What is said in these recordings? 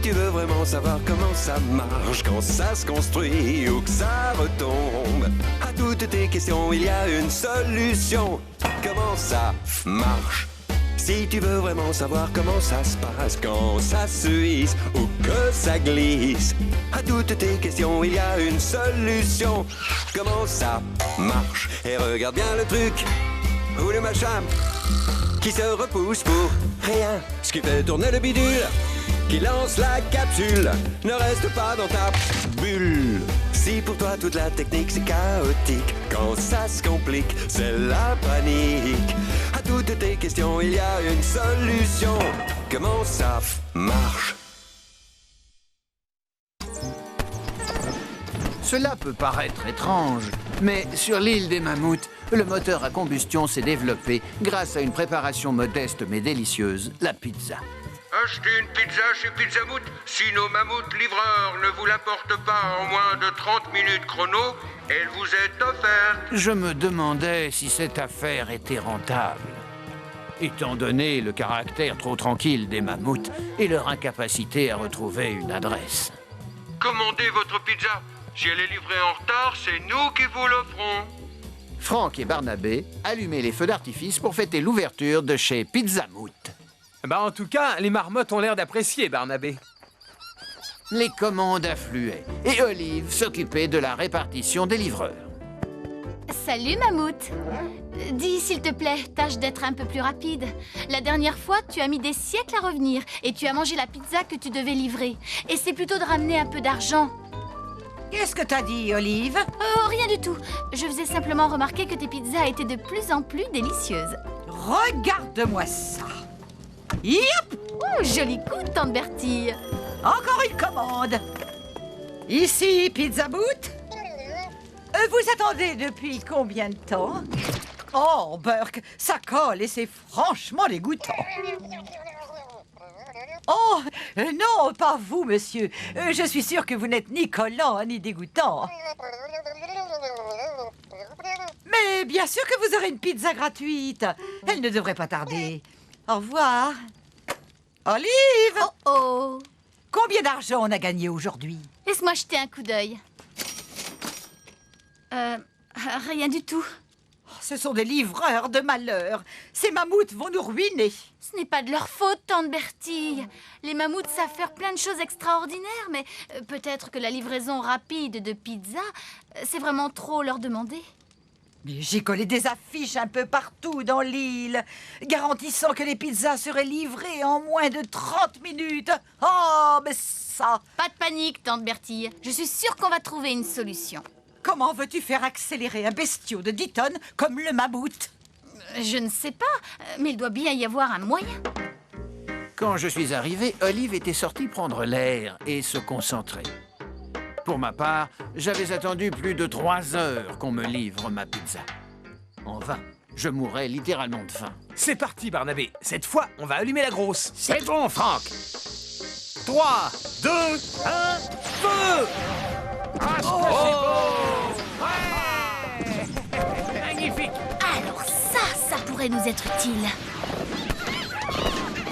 tu veux vraiment savoir comment ça marche, quand ça se construit ou que ça retombe, à toutes tes questions, il y a une solution. Comment ça marche? Si tu veux vraiment savoir comment ça se passe, quand ça se hisse ou que ça glisse, à toutes tes questions, il y a une solution. Comment ça marche? Et regarde bien le truc ou le machin qui se repousse pour rien, ce qui fait tourner le bidule, qui lance la capsule, ne reste pas dans ta bulle. Si pour toi toute la technique c'est chaotique, quand ça se complique, c'est la panique. À toutes tes questions, il y a une solution. Comment ça marche? Cela peut paraître étrange, mais sur l'île des Mammouths, le moteur à combustion s'est développé grâce à une préparation modeste mais délicieuse, la pizza. Achetez une pizza chez Pizzamout. Si nos mammouths livreurs ne vous l'apportent pas en moins de 30 minutes chrono, elle vous est offerte. Je me demandais si cette affaire était rentable. Étant donné le caractère trop tranquille des mammouths et leur incapacité à retrouver une adresse. Commandez votre pizza. Si elle est livrée en retard, c'est nous qui vous l'offrons. Franck et Barnabé allumaient les feux d'artifice pour fêter l'ouverture de chez Pizzamout. Bah en tout cas, les marmottes ont l'air d'apprécier, Barnabé. Les commandes affluaient et Olive s'occupait de la répartition des livreurs. Salut, Mammouth. Dis, s'il te plaît, tâche d'être un peu plus rapide. La dernière fois, tu as mis des siècles à revenir et tu as mangé la pizza que tu devais livrer. Et c'est plutôt de ramener un peu d'argent. Qu'est-ce que t'as dit, Olive? Oh, rien du tout. Je faisais simplement remarquer que tes pizzas étaient de plus en plus délicieuses. Regarde-moi ça. Yep! Oh, joli coup, tante Bertille. Encore une commande. Ici, Pizza Boot. Vous attendez depuis combien de temps? Oh, Burke, ça colle et c'est franchement dégoûtant. Oh, non, pas vous, monsieur. Je suis sûre que vous n'êtes ni collant ni dégoûtant. Mais bien sûr que vous aurez une pizza gratuite. Elle ne devrait pas tarder. Au revoir. Olive! Oh oh! Combien d'argent on a gagné aujourd'hui? Laisse-moi jeter un coup d'œil. Rien du tout. Ce sont des livreurs de malheur. Ces mammouths vont nous ruiner. Ce n'est pas de leur faute, tante Bertille. Les mammouths savent faire plein de choses extraordinaires, mais peut-être que la livraison rapide de pizza, c'est vraiment trop leur demander. Mais j'ai collé des affiches un peu partout dans l'île, garantissant que les pizzas seraient livrées en moins de 30 minutes. Oh, mais ça... Pas de panique, tante Bertille. Je suis sûre qu'on va trouver une solution. Comment veux-tu faire accélérer un bestiau de 10 tonnes comme le mammouth? Je ne sais pas, mais il doit bien y avoir un moyen. Quand je suis arrivé, Olive était sortie prendre l'air et se concentrer. Pour ma part, j'avais attendu plus de 3 heures qu'on me livre ma pizza. En vain, je mourais littéralement de faim. C'est parti, Barnabé. Cette fois, on va allumer la grosse. C'est bon, Franck. 3, 2, 1, feu! Ah, c'est beau! Ouais! Magnifique! Alors ça pourrait nous être utile.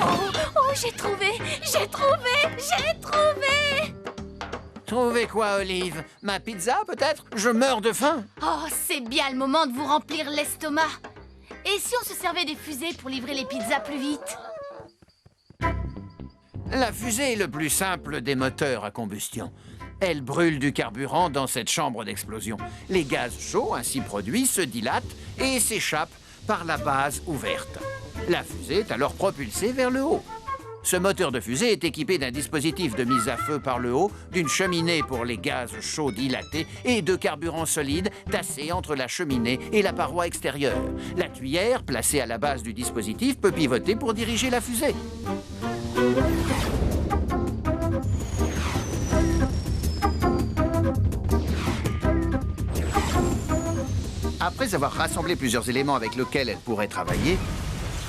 Oh, j'ai trouvé! Trouvez quoi, Olive? Ma pizza, peut-être? Je meurs de faim. Oh, c'est bien le moment de vous remplir l'estomac. Et si on se servait des fusées pour livrer les pizzas plus vite? La fusée est le plus simple des moteurs à combustion. Elle brûle du carburant dans cette chambre d'explosion. Les gaz chauds ainsi produits se dilatent et s'échappent par la base ouverte. La fusée est alors propulsée vers le haut. Ce moteur de fusée est équipé d'un dispositif de mise à feu par le haut, d'une cheminée pour les gaz chauds dilatés et de carburant solide tassé entre la cheminée et la paroi extérieure. La tuyère, placée à la base du dispositif, peut pivoter pour diriger la fusée. Après avoir rassemblé plusieurs éléments avec lesquels elle pourrait travailler,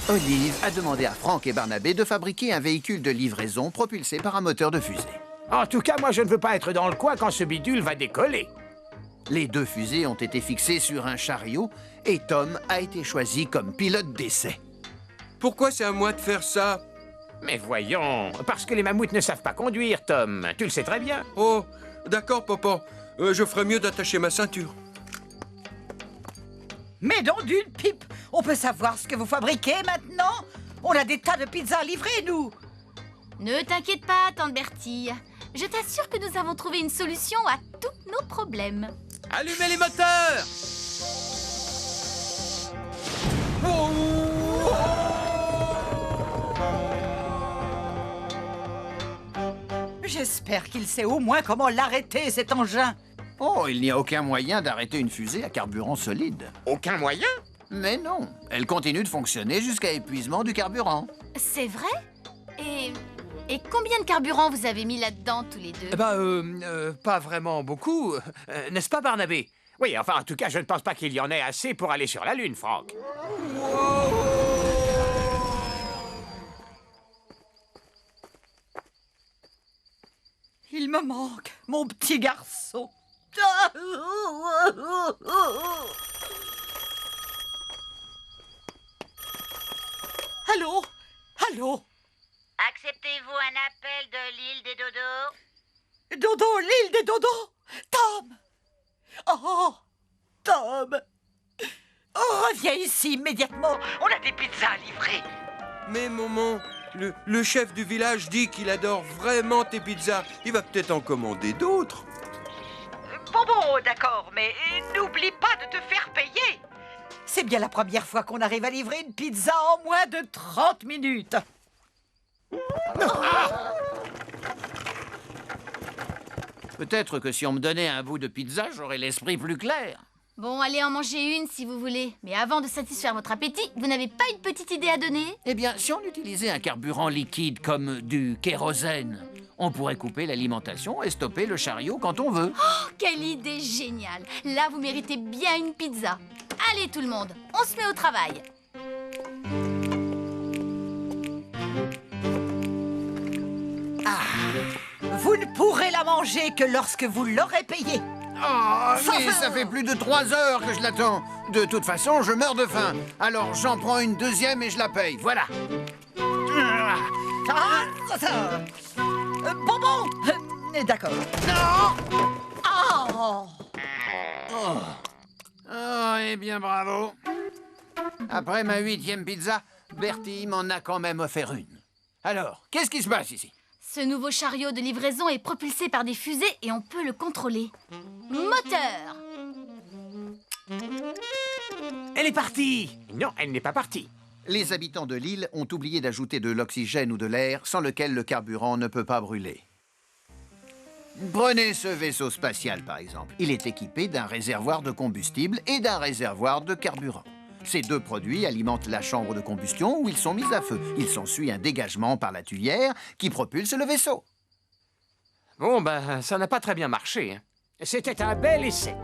Olive a demandé à Franck et Barnabé de fabriquer un véhicule de livraison propulsé par un moteur de fusée. En tout cas, moi, je ne veux pas être dans le coin quand ce bidule va décoller. Les 2 fusées ont été fixées sur un chariot et Tom a été choisi comme pilote d'essai. Pourquoi c'est à moi de faire ça? Mais voyons, parce que les mammouths ne savent pas conduire, Tom. Tu le sais très bien. Oh, d'accord, papa. Je ferais mieux d'attacher ma ceinture. Mais donc d'une pipe, on peut savoir ce que vous fabriquez maintenant? On a des tas de pizzas à livrer, nous. Ne t'inquiète pas, tante Bertille. Je t'assure que nous avons trouvé une solution à tous nos problèmes. Allumez les moteurs! J'espère qu'il sait au moins comment l'arrêter, cet engin. Oh, il n'y a aucun moyen d'arrêter une fusée à carburant solide. Aucun moyen? Mais non, elle continue de fonctionner jusqu'à épuisement du carburant. C'est vrai? Et combien de carburant vous avez mis là-dedans, tous les deux? Pas vraiment beaucoup. N'est-ce pas, Barnabé? Oui, enfin, en tout cas, je ne pense pas qu'il y en ait assez pour aller sur la Lune, Franck. Il me manque, mon petit garçon. Allô? Allô? Acceptez-vous un appel de l'île des dodos? Dodo, l'île des dodos? Tom! Oh, Tom! Reviens ici immédiatement. On a des pizzas à livrer. Mais maman, le chef du village dit qu'il adore vraiment tes pizzas. Il va peut-être en commander d'autres. Bon, d'accord, mais n'oublie pas de te faire payer. C'est bien la première fois qu'on arrive à livrer une pizza en moins de 30 minutes. Peut-être que si on me donnait un bout de pizza, j'aurais l'esprit plus clair. Bon, allez en manger une si vous voulez. Mais avant de satisfaire votre appétit, vous n'avez pas une petite idée à donner? Eh bien, si on utilisait un carburant liquide comme du kérosène, on pourrait couper l'alimentation et stopper le chariot quand on veut. Oh, quelle idée géniale! Là, vous méritez bien une pizza. Allez tout le monde, on se met au travail. Vous ne pourrez la manger que lorsque vous l'aurez payée. Oh, mais ça fait plus de 3 heures que je l'attends. De toute façon, je meurs de faim. Alors, j'en prends une deuxième et je la paye. Voilà. Bonbon. D'accord. Non! Oh. Oh, eh bien, bravo. Après ma 8e pizza, Bertie m'en a quand même offert une. Alors, qu'est-ce qui se passe ici? Ce nouveau chariot de livraison est propulsé par des fusées et on peut le contrôler. Moteur! Elle est partie! Non, elle n'est pas partie. Les habitants de l'île ont oublié d'ajouter de l'oxygène ou de l'air sans lequel le carburant ne peut pas brûler. Prenez ce vaisseau spatial, par exemple. Il est équipé d'un réservoir de combustible et d'un réservoir de carburant. Ces deux produits alimentent la chambre de combustion où ils sont mis à feu. Il s'ensuit un dégagement par la tuyère qui propulse le vaisseau. Bon, ça n'a pas très bien marché. Hein. C'était un bel essai.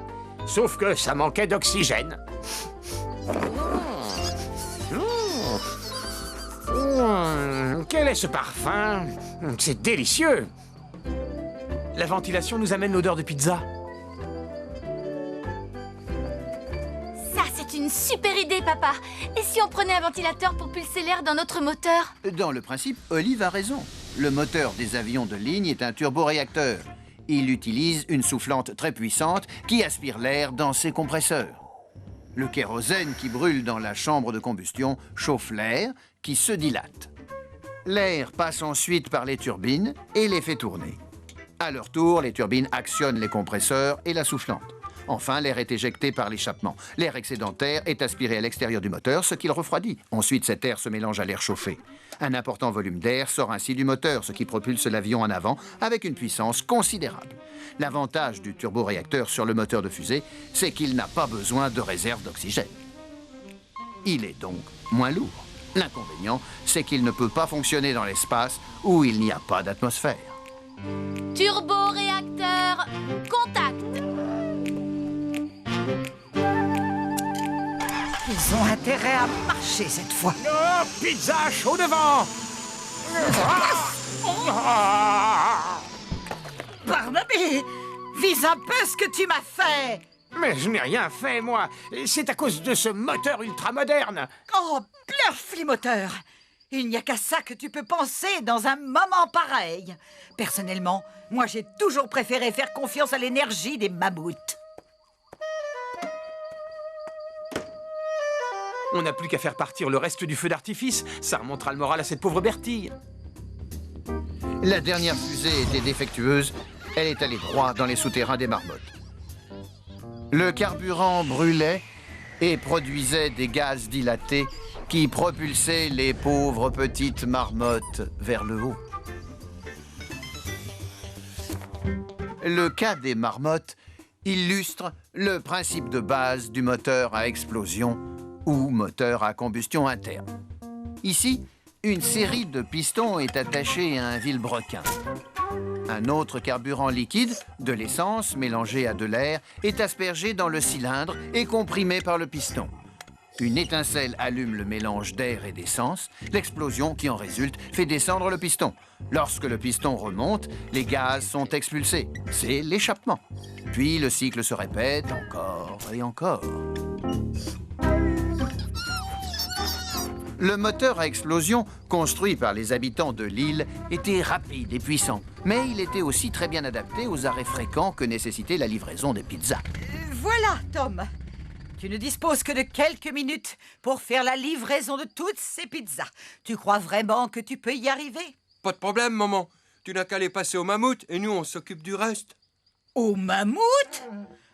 Sauf que ça manquait d'oxygène. Quel est ce parfum? C'est délicieux. La ventilation nous amène l'odeur de pizza. Ça, c'est une super idée, papa. Et si on prenait un ventilateur pour pulser l'air dans notre moteur? Dans le principe, Olive a raison. Le moteur des avions de ligne est un turboréacteur. Il utilise une soufflante très puissante qui aspire l'air dans ses compresseurs. Le kérosène qui brûle dans la chambre de combustion chauffe l'air qui se dilate. L'air passe ensuite par les turbines et les fait tourner. À leur tour, les turbines actionnent les compresseurs et la soufflante. Enfin, l'air est éjecté par l'échappement. L'air excédentaire est aspiré à l'extérieur du moteur, ce qui le refroidit. Ensuite, cet air se mélange à l'air chauffé. Un important volume d'air sort ainsi du moteur, ce qui propulse l'avion en avant avec une puissance considérable. L'avantage du turboréacteur sur le moteur de fusée, c'est qu'il n'a pas besoin de réserve d'oxygène. Il est donc moins lourd. L'inconvénient, c'est qu'il ne peut pas fonctionner dans l'espace où il n'y a pas d'atmosphère. Turboréacteur, contact! Ils ont intérêt à marcher cette fois. Oh, pizza chaud devant! Barnabé, vise un peu ce que tu m'as fait. Mais je n'ai rien fait, moi. C'est à cause de ce moteur ultramoderne. Oh, blurf les moteurs. Il n'y a qu'à ça que tu peux penser dans un moment pareil. Personnellement, moi j'ai toujours préféré faire confiance à l'énergie des mammouths. On n'a plus qu'à faire partir le reste du feu d'artifice. Ça remontera le moral à cette pauvre Bertille. La dernière fusée était défectueuse. Elle est allée droit dans les souterrains des marmottes. Le carburant brûlait et produisait des gaz dilatés qui propulsaient les pauvres petites marmottes vers le haut. Le cas des marmottes illustre le principe de base du moteur à explosion ou moteur à combustion interne. Ici, une série de pistons est attachée à un vilebrequin. Un autre carburant liquide, de l'essence mélangée à de l'air, est aspergé dans le cylindre et comprimé par le piston. Une étincelle allume le mélange d'air et d'essence. L'explosion qui en résulte fait descendre le piston. Lorsque le piston remonte, les gaz sont expulsés. C'est l'échappement. Puis le cycle se répète encore et encore. Le moteur à explosion, construit par les habitants de l'île, était rapide et puissant. Mais il était aussi très bien adapté aux arrêts fréquents que nécessitait la livraison des pizzas. Voilà, Tom. Tu ne disposes que de quelques minutes pour faire la livraison de toutes ces pizzas. Tu crois vraiment que tu peux y arriver? Pas de problème, maman. Tu n'as qu'à les passer au mammouth et nous, on s'occupe du reste. Au mammouth?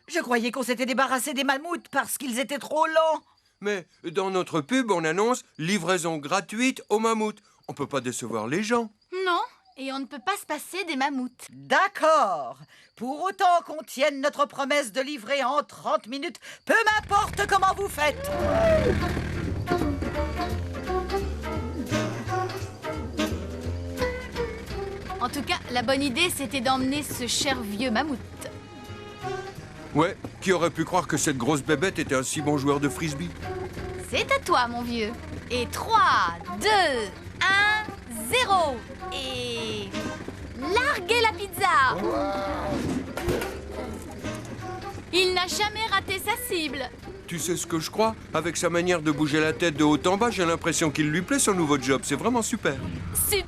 Je croyais qu'on s'était débarrassé des mammouths parce qu'ils étaient trop lents. Mais dans notre pub, on annonce livraison gratuite au mammouth. On peut pas décevoir les gens. Non, et on ne peut pas se passer des mammouths. D'accord. Pour autant qu'on tienne notre promesse de livrer en 30 minutes, peu m'importe comment vous faites. En tout cas, la bonne idée, c'était d'emmener ce cher vieux mammouth. Ouais, qui aurait pu croire que cette grosse bébête était un si bon joueur de frisbee? C'est à toi, mon vieux. Et 3, 2, 1, 0. Et... larguez la pizza! Il n'a jamais raté sa cible. Tu sais ce que je crois? Avec sa manière de bouger la tête de haut en bas, j'ai l'impression qu'il lui plaît son nouveau job. C'est vraiment super. Super!